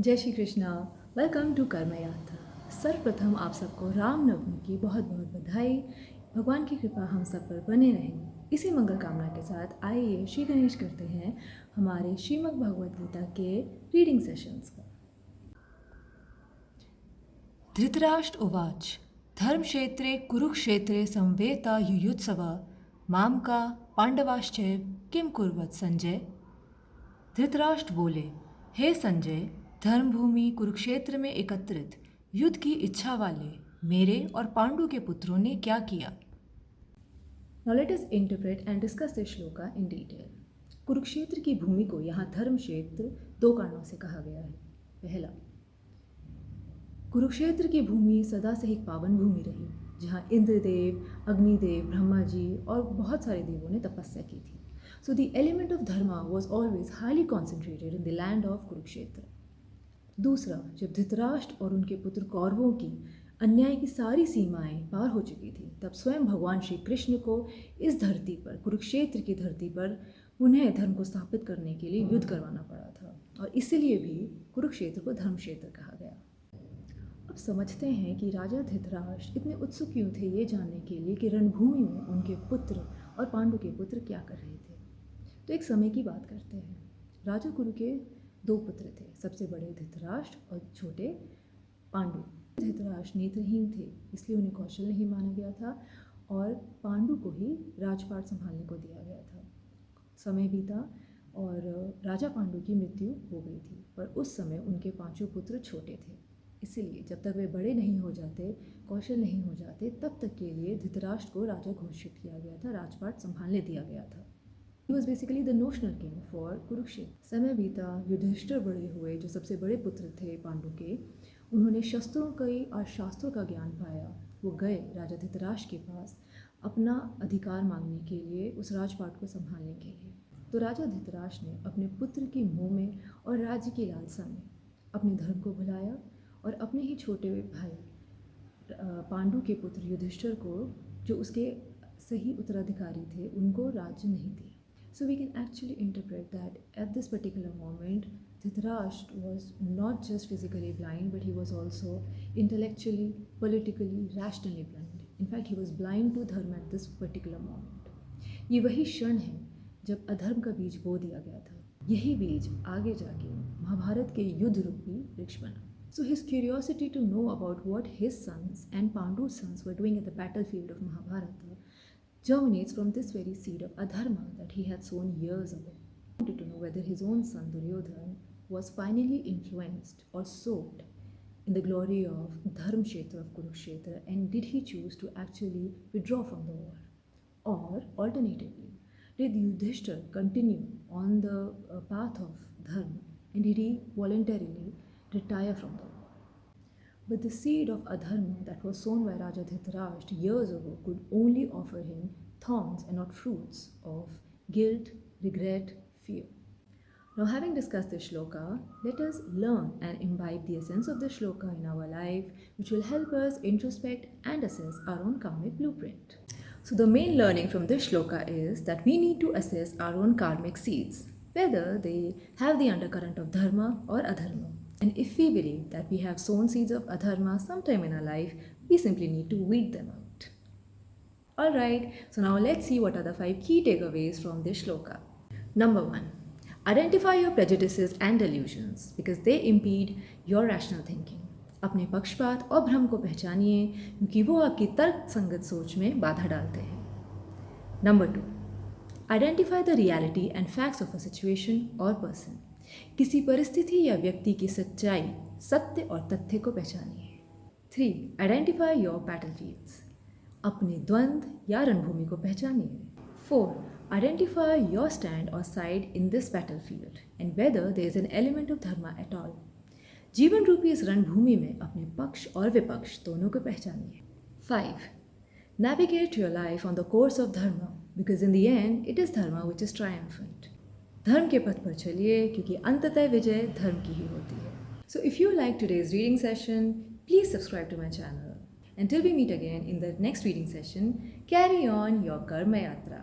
जय Shri Krishna. Welcome to कर्म यात्रा। सर्वप्रथम आप सबको रामनवमी की बहुत बहुत बधाई। भगवान की कृपा हम सब पर बने रहे। इसी मंगल कामना के साथ आइए श्री गणेश करते हैं हमारे श्रीमद् भगवद गीता के रीडिंग सेशंस का। धृतराष्ट्र उवाच धर्मक्षेत्रे कुरुक्षेत्रे संवेता युयुत्सव मामका पांडवाश्चैव किम कुर्वत संजय। धृतराष्ट्र बोले, हे संजय, धर्मभूमि कुरुक्षेत्र में एकत्रित युद्ध की इच्छा वाले मेरे और पांडु के पुत्रों ने क्या किया। Now let us interpret and discuss this shloka in detail. Kurukshetra की भूमि को यहाँ धर्म क्षेत्र दो कारणों से कहा गया है। पहला, कुरुक्षेत्र की भूमि सदा से एक पावन भूमि रही, जहाँ इंद्रदेव, अग्निदेव, ब्रह्मा जी और बहुत सारे देवों ने तपस्या की थी. So the element of dharma was always highly concentrated in the land of Kurukshetra. दूसरा, जब धृतराष्ट्र और उनके पुत्र कौरवों की अन्याय की सारी सीमाएं पार हो चुकी थी, तब स्वयं भगवान श्री कृष्ण को इस धरती पर, कुरुक्षेत्र की धरती पर उन्हें धर्म को स्थापित करने के लिए युद्ध करवाना पड़ा था, और इसीलिए भी कुरुक्षेत्र को धर्म क्षेत्र कहा गया. अब समझते हैं कि राजा धृतराष्ट्र इतने उत्सुक क्यों थे ये जानने के लिए कि रणभूमि में उनके पुत्र और पांडु के पुत्र क्या कर रहे थे. तो एक समय की बात करते हैं. राजा कुरु के दो पुत्र थे, सबसे बड़े धृतराष्ट्र और छोटे पांडु. धृतराष्ट्र नेत्रहीन थे, इसलिए उन्हें कौशल नहीं माना गया था और पांडु को ही राजपाट संभालने को दिया गया था. समय बीता और राजा पांडु की मृत्यु हो गई थी, पर उस समय उनके पांचों पुत्र छोटे थे. इसीलिए जब तक वे बड़े नहीं हो जाते, कौशल नहीं हो जाते, तब तक के लिए धृतराष्ट्र को राजा घोषित किया गया था, राजपाट संभालने दिया गया था. He was basically the notional king for Kurukshetra. समय बीता, युधिष्ठिर बड़े हुए, जो सबसे बड़े पुत्र थे पांडु के. उन्होंने शस्त्रों की और शास्त्रों का ज्ञान पाया. वो गए राजा धृतराष्ट्र के पास अपना अधिकार मांगने के लिए, उस राजपाट को संभालने के लिए. तो राजा धृतराष्ट्र ने अपने पुत्र की मोह में और राज्य की लालसा में अपने धर्म को भुलाया और अपने ही छोटे भाई पांडु के पुत्र युधिष्ठिर को, जो उसके सही उत्तराधिकारी थे, उनको राज्य नहीं दिया. So we can actually interpret that at this particular moment, Dhritarashtra was not just physically blind, but he was also intellectually, politically, rationally blind. In fact, he was blind to dharma at this particular moment. ये वही क्षण है जब अधर्म का बीज बो दिया गया था. यही बीज आगे जाके महाभारत के युद्ध रूपी वृक्ष बना. So his curiosity to know about what his sons and Pandu's sons were doing at the battlefield of Mahabharata germinates from this very seed of adharma that he had sown years ago. He wanted to know whether his own son Duryodhan was finally influenced or soaked in the glory of Dharm Kshetra of Kurukshetra, and did he choose to actually withdraw from the war? Or alternatively, did Yudhishthir continue on the path of Dharma, and did he voluntarily retire from the war? But the seed of adharma that was sown by Raja Dhritarashtra years ago could only offer him thorns and not fruits of guilt, regret, fear. Now, having discussed this shloka, let us learn and imbibe the essence of this shloka in our life, which will help us introspect and assess our own karmic blueprint. So the main learning from this shloka is that we need to assess our own karmic seeds, whether they have the undercurrent of dharma or adharma. And if we believe that we have sown seeds of adharma sometime in our life, we simply need to weed them out. Alright, so now let's see what are the 5 key takeaways from this shloka. Number 1. Identify your prejudices and delusions because they impede your rational thinking. अपने पक्षपात और भ्रम को पहचानिए क्योंकि वो आपकी तर्क संगत सोच में बाधा डालते हैं. Number 2. Identify the reality and facts of a situation or person. किसी परिस्थिति या व्यक्ति की सच्चाई, सत्य और तथ्य को पहचानिए. 3. Identify your battlefields. अपने द्वंद्व या रणभूमि को पहचानिए. 4. Identify your stand or side in this battlefield and whether there is an element of dharma at all. जीवन रूपी इस रणभूमि में अपने पक्ष और विपक्ष दोनों को पहचानिए. 5. Navigate your life on the course of dharma because in the end it is dharma which is triumphant. धर्म के पथ पर चलिए क्योंकि अंततः विजय धर्म की ही होती है. So if you like today's reading session, please subscribe to my channel. Until we meet again in the next reading session, carry on your Karma Yatra.